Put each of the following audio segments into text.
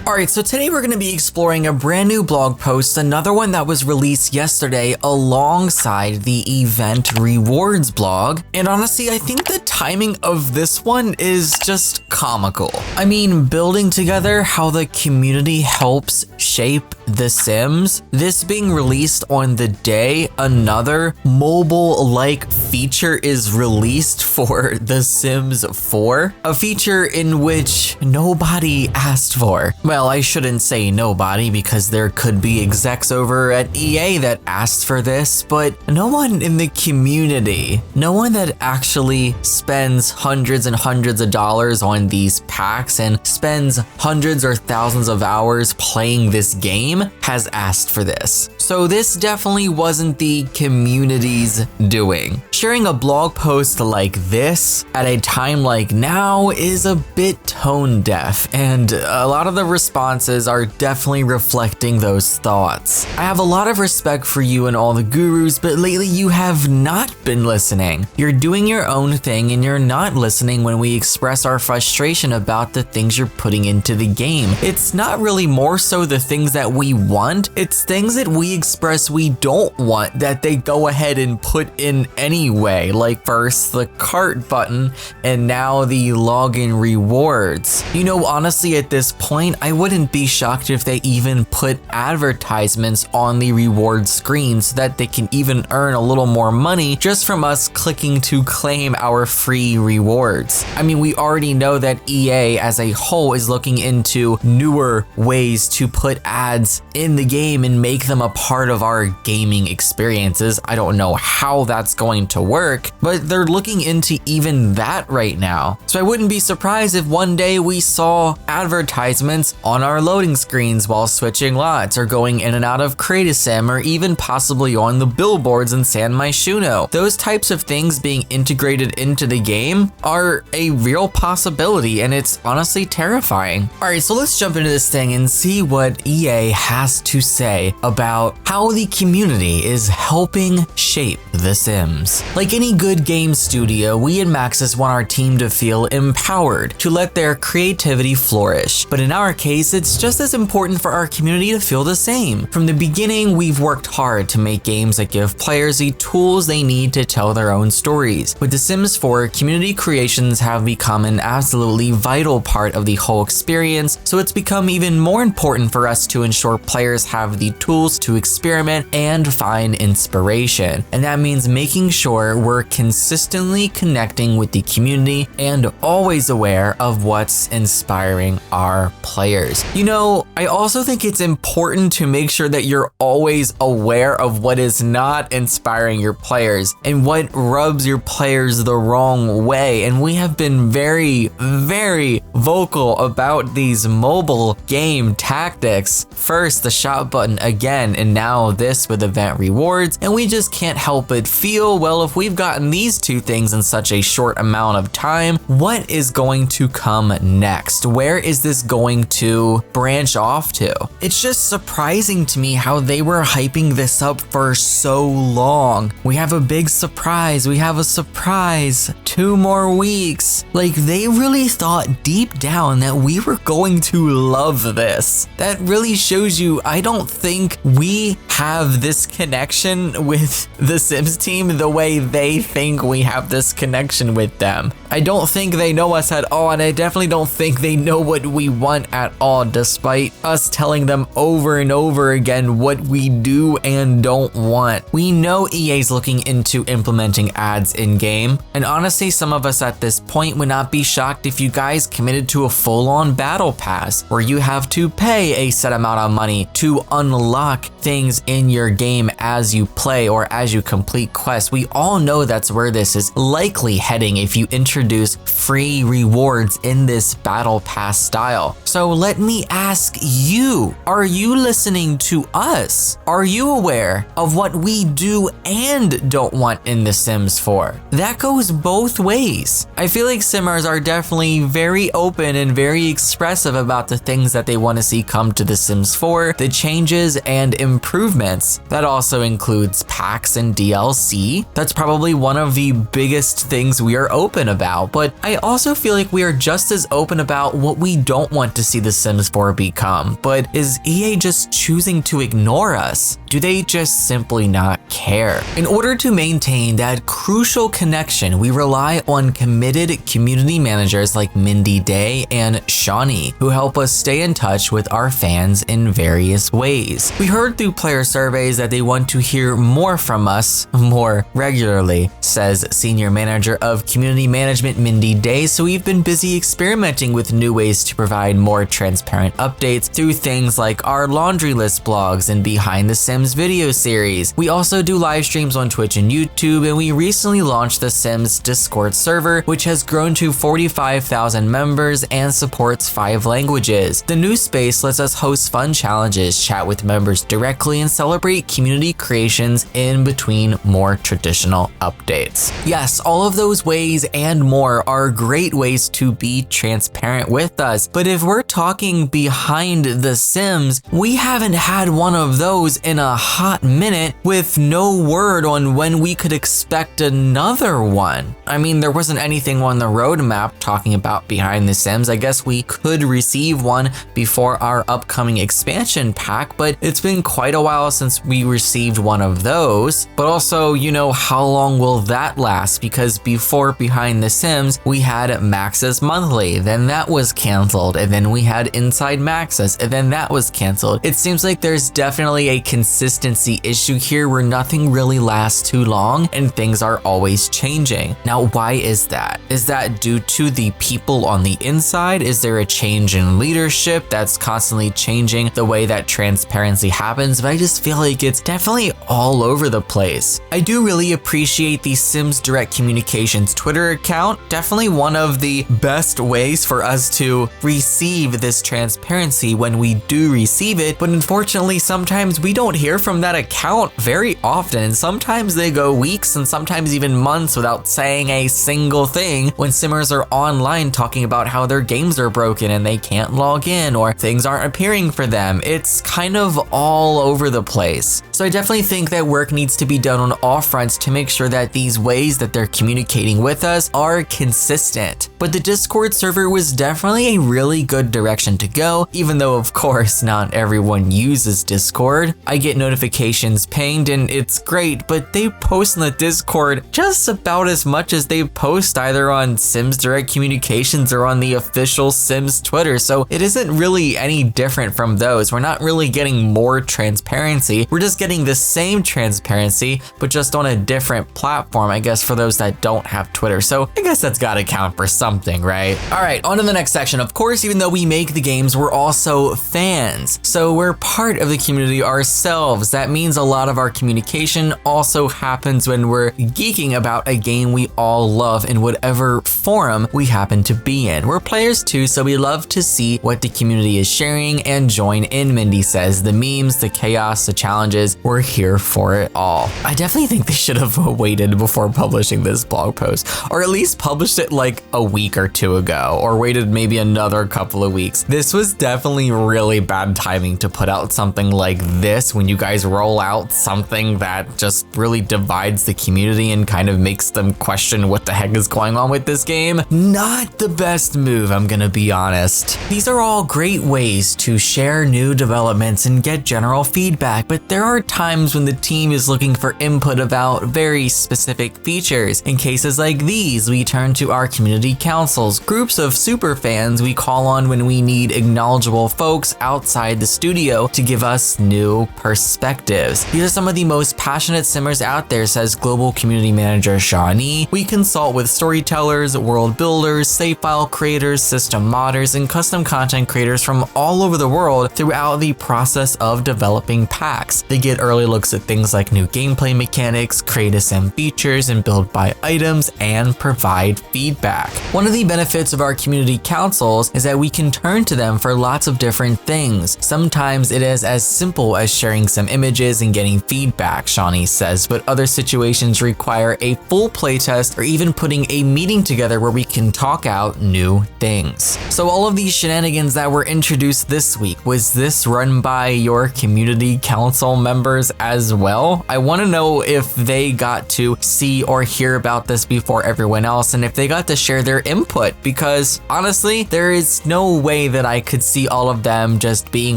Alright, so today we're going to be exploring a brand new blog post, another one that was released yesterday alongside the event rewards blog. And honestly, I think the timing of this one is just comical. I mean, building together how the community helps shape The Sims, this being released on the day another mobile-like feature is released for The Sims 4, a feature in which nobody asked for. Well, I shouldn't say nobody because there could be execs over at EA that asked for this, but no one in the community, no one that actually spends hundreds and hundreds of dollars on these packs and spends hundreds or thousands of hours playing this game has asked for this. So this definitely wasn't the community's doing. Sharing a blog post like this at a time like now is a bit tone deaf, and a lot of the responses are definitely reflecting those thoughts. I have a lot of respect for you and all the gurus, but lately you have not been listening. You're doing your own thing and you're not listening when we express our frustration about the things you're putting into the game. It's not really more so the things that we want, it's things that we express we don't want that they go ahead and put in anyway, like first the cart button and now the login rewards. You know, honestly at this point, I wouldn't be shocked if they even put advertisements on the reward screen so that they can even earn a little more money just from us clicking to claim our free rewards. I mean, we already know that EA as a whole is looking into newer ways to put ads in the game and make them a part of our gaming experiences. I don't know how that's going to work, but they're looking into even that right now. So I wouldn't be surprised if one day we saw advertisements on our loading screens while switching lots or going in and out of Create a Sim, or even possibly on the billboards in San Myshuno. Those types of things being integrated into the game are a real possibility, and it's honestly terrifying. Alright, so let's jump into this thing and see what EA has to say about how the community is helping shape The Sims. Like any good game studio, we at Maxis want our team to feel empowered, to let their creativity flourish. But in our case, it's just as important for our community to feel the same. From the beginning, we've worked hard to make games that give players the tools they need to tell their own stories. With The Sims 4, community creations have become an absolutely vital part of the whole experience, so it's become even more important for us to ensure players have the tools to experiment and find inspiration. And that means making sure we're consistently connecting with the community and always aware of what's inspiring our players. You know, I also think it's important to make sure that you're always aware of what is not inspiring your players and what rubs your players the wrong way. And we have been very, very vocal about these mobile game tactics. First, the shop button again, and now this with event rewards. And we just can't help but feel, well, if we've gotten these two things in such a short amount of time, what is going to come next? Where is this going to branch off to? It's just surprising to me how they were hyping this up for so long. We have a big surprise. We have a surprise. 2 more weeks. Like, they really thought deep down that we were going to love this. That really shows you, I don't think we have this connection with the Sims team the way they think we have this connection with them. I don't think they know us at all, and I definitely don't think they know what we want at all, despite us telling them over and over again what we do and don't want. We know EA's looking into implementing ads in-game, and honestly, some of us at this point would not be shocked if you guys committed to a full-on battle pass, where you have to pay a set amount of money to unlock things in your game as you play or as you complete quests. We all know that's where this is likely heading if you introduce free rewards in this battle pass style. So let me ask you, are you listening to us? Are you aware of what we do and don't want in The Sims 4? That goes both ways. I feel like Simmers are definitely very open and very expressive about the things that they want to see come to The Sims 4, the changes and improvements. That also includes packs and DLC. That's probably one of the biggest things we are open about. about, but I also feel like we are just as open about what we don't want to see The Sims 4 become. But is EA just choosing to ignore us? Do they just simply not care? In order to maintain that crucial connection, we rely on committed community managers like Mindy Day and Shawnee, who help us stay in touch with our fans in various ways. We heard through player surveys that they want to hear more from us more regularly, says Senior Manager of Community Management Mindy Day, so we've been busy experimenting with new ways to provide more transparent updates through things like our laundry list blogs and Behind the Sims video series. We also do live streams on Twitch and YouTube, and we recently launched the Sims Discord server, which has grown to 45,000 members and supports 5 languages. The new space lets us host fun challenges, chat with members directly, and celebrate community creations in between more traditional updates. Yes, all of those ways and more are great ways to be transparent with us, but if we're talking behind the Sims, we haven't had one of those in a hot minute with no word on when we could expect another one. I mean, there wasn't anything on the roadmap talking about Behind the Sims. I guess we could receive one before our upcoming expansion pack, but it's been quite a while since we received one of those. But also, you know, how long will that last? Because before Behind the Sims, we had Maxis Monthly, then that was canceled, and then we had Inside Maxis, and then that was canceled. It seems like there's definitely a consistency issue here where nothing really lasts too long and things are always changing. Now, why is that? Is that due to the people on the inside? Is there a change in leadership that's constantly changing the way that transparency happens? But I just feel like it's definitely all over the place. I do really appreciate the Sims Direct Communications Twitter account. Definitely one of the best ways for us to receive this transparency when we do receive it, but unfortunately sometimes we don't hear from that account very often, and sometimes they go weeks and sometimes even months without saying a single thing when Simmers are online talking about how their games are broken and they can't log in or things aren't appearing for them. It's kind of all over the place. So I definitely think that work needs to be done on all fronts to make sure that these ways that they're communicating with us are consistent. But the Discord server was definitely a really good direction to go, even though of course not everyone uses Discord. I get notifications pinged and it's great, but they post in the Discord just about as much as they post either on Sims Direct Communications or on the official Sims Twitter, so it isn't really any different from those. We're not really getting more transparency, we're just getting the same transparency, but just on a different platform, I guess, for those that don't have Twitter. So I guess that's gotta count for something, right? All right, on to the next section. Of course, even though we make the games, we're also fans. So we're part of the community ourselves. That means a lot of our communication also happens when we're geeking about a game we all love in whatever forum we happen to be in. We're players too, so we love to see what the community is sharing and join in, Mindy says. The memes, the chaos, the challenges, we're here for it all. I definitely think they should have waited before publishing this blog post, or at least published it like a week or two ago, or waited maybe another couple of weeks. This was definitely really bad timing to put out something like this when you guys roll out something that just really divides the community and kind of makes them question what the heck is going on with this game. Not the best move, I'm gonna be honest. These are all great ways to share new developments and get general feedback, but there are times when the team is looking for input about very specific features. In cases like these, we turn to our community councils, groups of super fans we call on when we need acknowledgeable folks outside the studio to give us new perspectives. These are some of the most passionate simmers out there, says Global Community Manager Shawnee. We consult with storytellers, world builders, save file creators, system modders, and custom content creators from all over the world throughout the process of developing packs. They get early looks at things like new gameplay mechanics, create SM features, and build by items, and provide feedback. One of the benefits of our community councils is that we can turn to them for lots of different things. Sometimes it is as simple as sharing uploading some images and getting feedback, Shawnee says, but other situations require a full playtest or even putting a meeting together where we can talk out new things. So all of these shenanigans that were introduced this week, was this run by your community council members as well? I want to know if they got to see or hear about this before everyone else and if they got to share their input, because honestly, there is no way that I could see all of them just being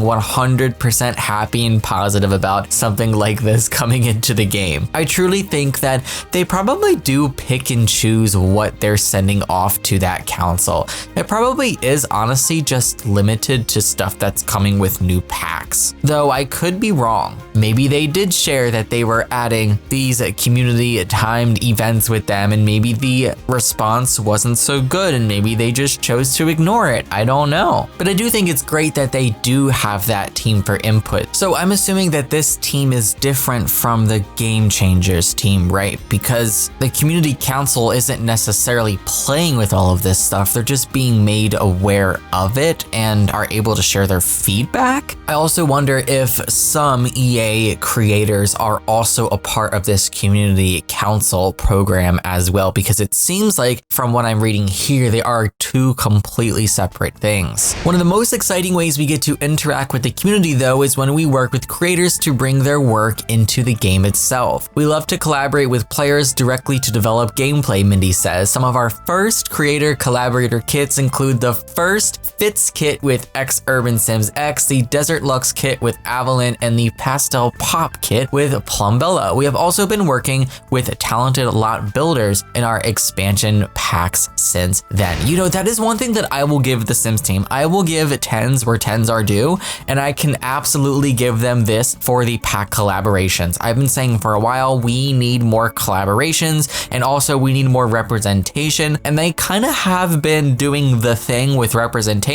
100% happy and positive about something like this coming into the game. I truly think that they probably do pick and choose what they're sending off to that council. It probably is honestly just limited to stuff that's coming with new packs. Though I could be wrong. Maybe they did share that they were adding these community timed events with them and maybe the response wasn't so good and maybe they just chose to ignore it. I don't know. But I do think it's great that they do have that team for input. So I'm assuming that this team is different from the Game Changers team, right? Because the community council isn't necessarily playing with all of this stuff. They're just being made aware of it and are able to share their feedback. I also wonder if some EA creators are also a part of this community council program as well, because it seems like from what I'm reading here, they are two completely separate things. One of the most exciting ways we get to interact with the community though is when we work with creators to bring their work into the game itself. We love to collaborate with players directly to develop gameplay, Mindy says. Some of our first creator collaborator kits include the first Fits kit with X Urban Sims X, the Desert Lux kit with Avalon, and the Pastel Pop kit with Plumbella. We have also been working with talented lot builders in our expansion packs since then. You know, that is one thing that I will give the Sims team. I will give 10s where 10s are due, and I can absolutely give them this for the pack collaborations. I've been saying for a while, we need more collaborations, and also we need more representation, and they kind of have been doing the thing with representation,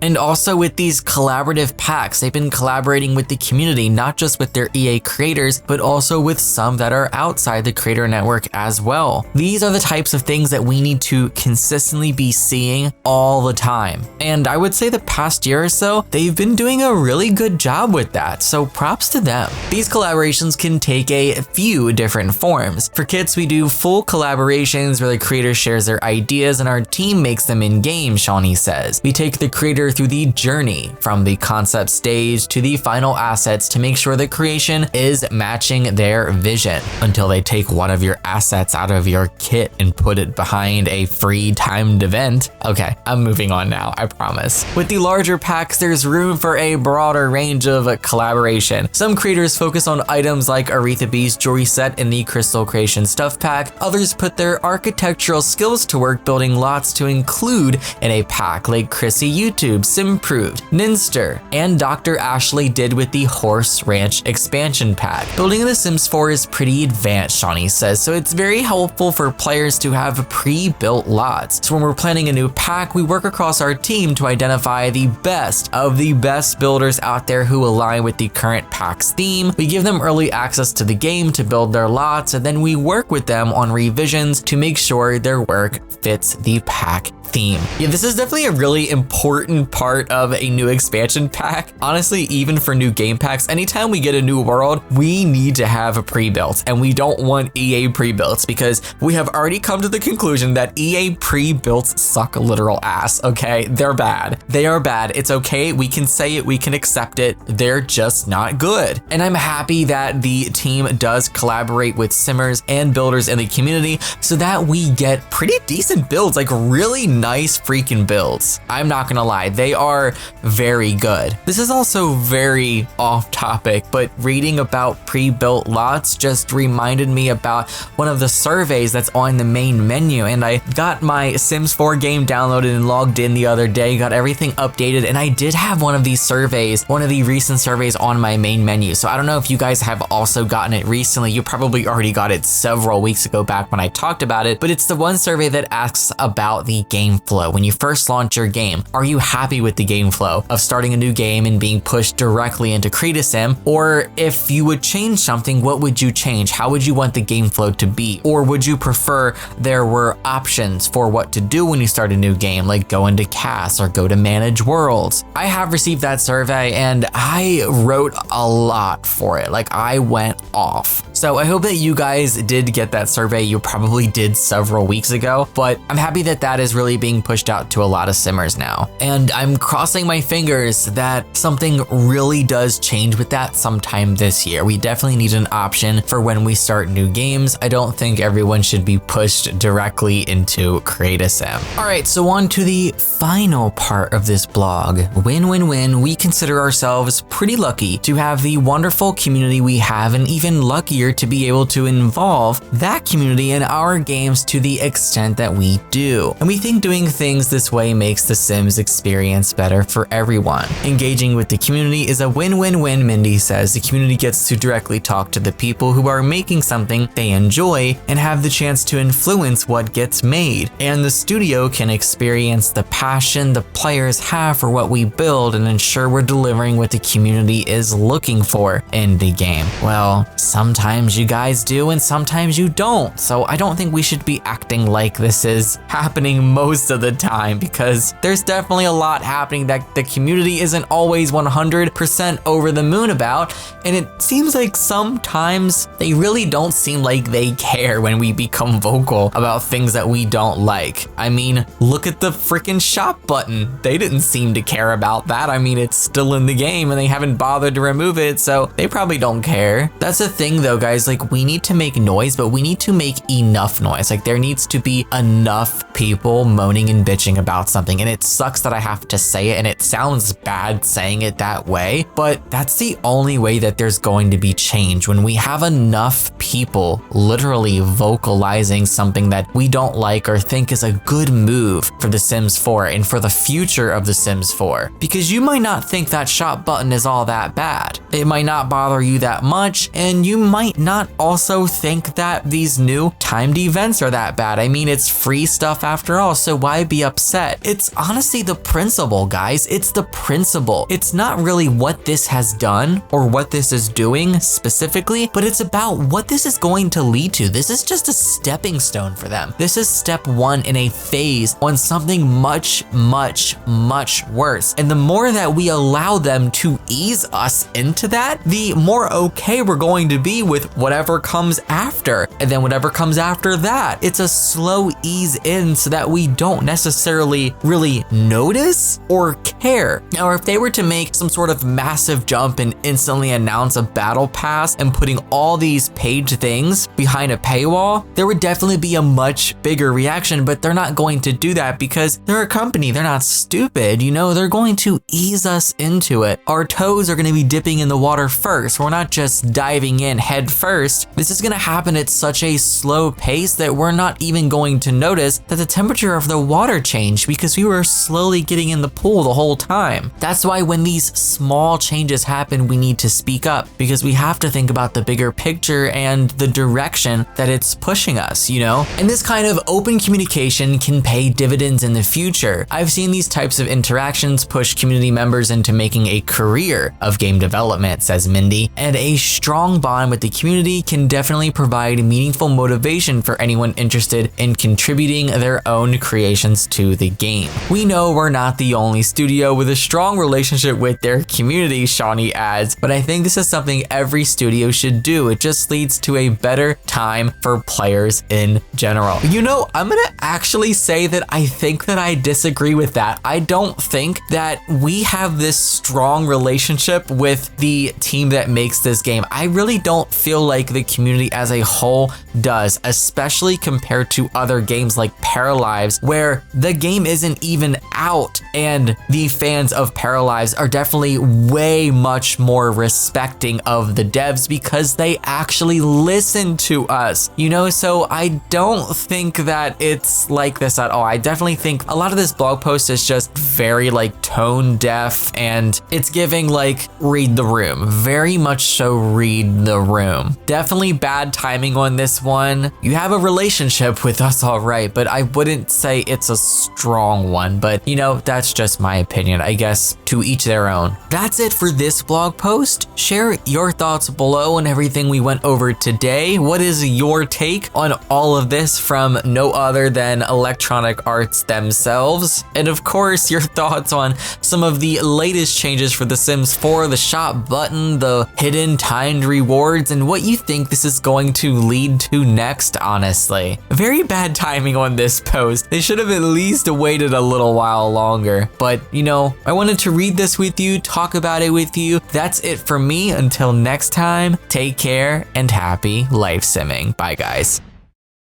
and also with these collaborative packs. They've been collaborating with the community, not just with their EA creators, but also with some that are outside the creator network as well. These are the types of things that we need to consistently be seeing all the time. And I would say the past year or so, they've been doing a really good job with that, so props to them. These collaborations can take a few different forms. For kits, we do full collaborations where the creator shares their ideas and our team makes them in-game, Shawnee says. We take the creator through the journey from the concept stage to the final assets to make sure the creation is matching their vision until they take one of your assets out of your kit and put it behind a free timed event. Okay, I'm moving on now, I promise. With the larger packs, there's room for a broader range of collaboration. Some creators focus on items like Aretha B's jewelry set in the Crystal Creation Stuff Pack. Others put their architectural skills to work building lots to include in a pack, like Chrissy YouTube, Simproved, Ninster, and Dr. Ashley did with the Horse Ranch expansion pack. Building in The Sims 4 is pretty advanced, Shawnee says, so it's very helpful for players to have pre-built lots. So when we're planning a new pack, we work across our team to identify the best of the best builders out there who align with the current pack's theme. We give them early access to the game to build their lots, and then we work with them on revisions to make sure their work fits the pack theme. Yeah, this is definitely a really important part of a new expansion pack. Honestly, even for new game packs, anytime we get a new world, we need to have a pre-built, and we don't want EA pre-builts because we have already come to the conclusion that EA pre-builts suck literal ass, okay? They're bad. They are bad. It's okay. We can say it. We can accept it. They're just not good. And I'm happy that the team does collaborate with simmers and builders in the community so that we get pretty decent builds, like really nice freaking builds. I'm not gonna lie, they are very good. This is also very off topic, but reading about pre-built lots just reminded me about one of the surveys that's on the main menu, and I got my Sims 4 game downloaded and logged in the other day, got everything updated, and I did have one of these surveys, one of the recent surveys on my main menu. So I don't know if you guys have also gotten it recently. You probably already got it several weeks ago back when I talked about it, but it's the one survey that asks about the game game flow when you first launch your game? Are you happy with the game flow of starting a new game and being pushed directly into Create a Sim? Or if you would change something, what would you change? How would you want the game flow to be? Or would you prefer there were options for what to do when you start a new game, like go into cast or go to manage worlds? I have received that survey and I wrote a lot for it. Like, I went off. So I hope that you guys did get that survey. You probably did several weeks ago, but I'm happy that that is really being pushed out to a lot of simmers now. And I'm crossing my fingers that something really does change with that sometime this year. We definitely need an option for when we start new games. I don't think everyone should be pushed directly into Create a Sim. All right, so on to the final part of this blog. Win-win-win. We consider ourselves pretty lucky to have the wonderful community we have, and even luckier to be able to involve that community in our games to the extent that we do. And we think doing things this way makes the Sims experience better for everyone. Engaging with the community is a win-win-win, Mindy says. The community gets to directly talk to the people who are making something they enjoy and have the chance to influence what gets made. And the studio can experience the passion the players have for what we build and ensure we're delivering what the community is looking for in the game. Well, sometimes you guys do and sometimes you don't. So I don't think we should be acting like this is happening most of the time, because there's definitely a lot happening that the community isn't always 100% over the moon about. And it seems like sometimes they really don't seem like they care when we become vocal about things that we don't like. I mean, look at the freaking shop button. They didn't seem to care about that. I mean, it's still in the game and they haven't bothered to remove it, so they probably don't care. That's the thing though, guys. Like, we need to make noise, but we need to make enough noise. Like, there needs to be enough people moaning and bitching about something. And it sucks that I have to say it, and it sounds bad saying it that way, but that's the only way that there's going to be change. When we have enough people literally vocalizing something that we don't like or think is a good move for The Sims 4 and for the future of The Sims 4. Because you might not think that shop button is all that bad. It might not bother you that much, and you might not also think that these new timed events are that bad. I mean, it's free stuff after all, so why be upset? It's honestly the principle, guys. It's the principle. It's not really what this has done or what this is doing specifically, but it's about what this is going to lead to. This is just a stepping stone for them. This is step one in a phase on something much, much, much worse. And the more that we allow them to ease us into that, the more okay we're going to be with whatever comes after. And then whatever comes after that, it's a slow ease in so that we don't necessarily really notice or care. Now, if they were to make some sort of massive jump and instantly announce a battle pass and putting all these page things behind a paywall, there would definitely be a much bigger reaction, but they're not going to do that because they're a company. They're not stupid, you know, they're going to ease us into it. Our toes are going to be dipping in the water first. We're not just diving in head first. This is going to happen at such a slow pace that we're not even going to notice that the temperature of the water changed because we were slowly getting in the pool the whole time. That's why when these small changes happen, we need to speak up, because we have to think about the bigger picture and the direction that it's pushing us, you know? And this kind of open communication can pay dividends in the future. I've seen these types of interactions push community members into making a career of game development, says Mindy, and a strong bond with the community can definitely provide meaningful motivation for anyone interested in contributing their own creations to the game. We know we're not the only studio with a strong relationship with their community, Shawnee adds, but I think this is something every studio should do. It just leads to a better time for players in general. You know, I'm gonna actually say that I think that I disagree with that. I don't think that we have this strong relationship with the team that makes this game. I really don't feel like the community as a whole does, especially compared to other games like Paralives, where the game isn't even out and the fans of Paralives are definitely way much more respecting of the devs because they actually listen to us, you know? So I don't think that it's like this at all. I definitely think a lot of this blog post is just very like tone deaf, and it's giving like read the room, very much so read the room. Definitely bad timing on this one. You have a relationship with us, all right, but I wouldn't say say it's a strong one, but you know, that's just my opinion. I guess to each their own. That's it for this blog post. Share your thoughts below on everything we went over today. What is your take on all of this from no other than Electronic Arts themselves? And of course, your thoughts on some of the latest changes for The Sims 4, the shop button, the hidden timed rewards, and what you think this is going to lead to next, honestly. Very bad timing on this post. They should have at least waited a little while longer. But, you know, I wanted to read this with you, talk about it with you. That's it for me. Until next time, take care and happy life simming. Bye, guys.